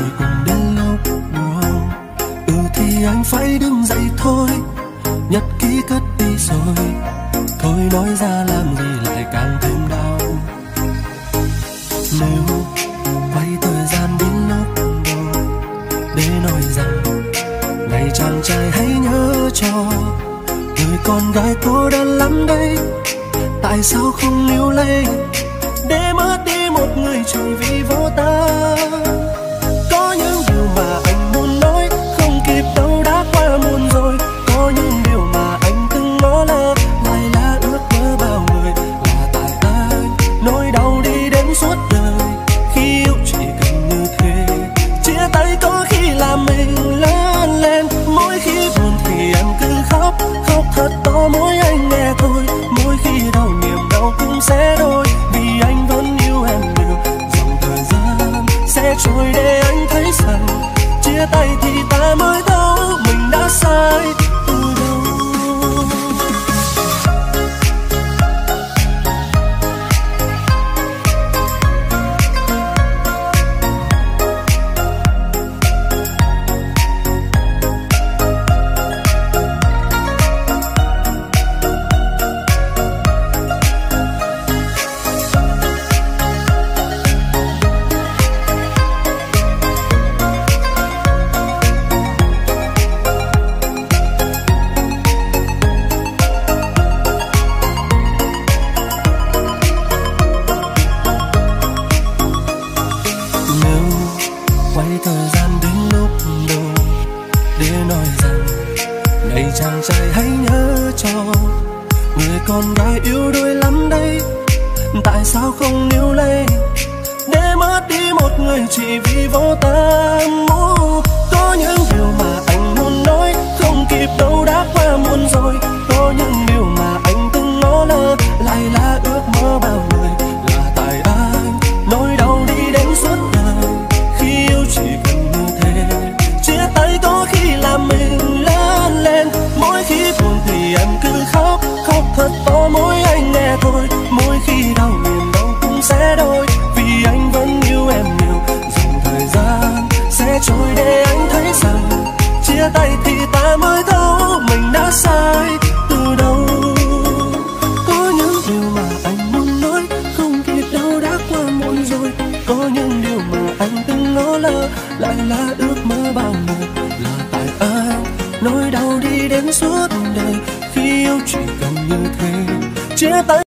rồi cùng đến lúc buồn. Thì anh phải đứng dậy thôi, nhật ký cất đi rồi, thôi nói ra làm gì lại càng thêm đau. Nếu quay thời gian đến lúc đầu để nói rằng này chàng trai hãy nhớ cho người con gái cô đơn lắm đấy, tại sao không níu lấy để mất đi một người chỉ vì vô tâm. Có những điều mà anh muốn nói không kịp đâu đã qua muộn rồi, có những điều mà anh từng ngỏ lơ lại là ước mơ bao người. Là tại anh nỗi đau đi đến suốt đời, khi yêu chỉ cần như thế. Chia tay có khi làm mình lớn lên, mỗi khi buồn thì em cứ khóc, khóc thật to mỗi anh nghe thôi. Mỗi khi đau niềm đau cũng sẽ đôi, vì anh vẫn yêu em nhiều. Dòng thời gian sẽ trôi để anh thấy rằng chia tay thì ta mới thấu mình đã sai từ đâu. Thời gian đến lúc đầu để nói rằng này chàng trai hãy nhớ cho người con gái yếu đuối lắm đấy, tại sao không níu lấy để mất đi một người chỉ vì vô tâm. Có những điều mà anh muốn nói không kịp đâu đã qua muộn rồi, có những điều mà anh từng ngỏ lơ lại là ước mơ bao người. Là tại anh nỗi đau đi đến suốt đời, khi yêu chỉ cần như thế. Chia tay có khi làm mình lớn lên, mỗi khi buồn thì em cứ khóc, khóc thật to mỗi anh nghe thôi. Mỗi khi đau niềm đau cũng sẽ đôi, vì anh vẫn yêu em nhiều. Dòng thời gian sẽ trôi để anh thấy rằng chia tay thì ta mới thấu mình đã sai từ đâu. Có những điều mà anh muốn nói không kịp đâu đã qua muộn rồi, có những điều mà anh từng ngỏ lơ lại là ước mơ bao người. Là tại anh nỗi đau đi đến suốt đời, khi yêu chỉ cần như thế. Chia tay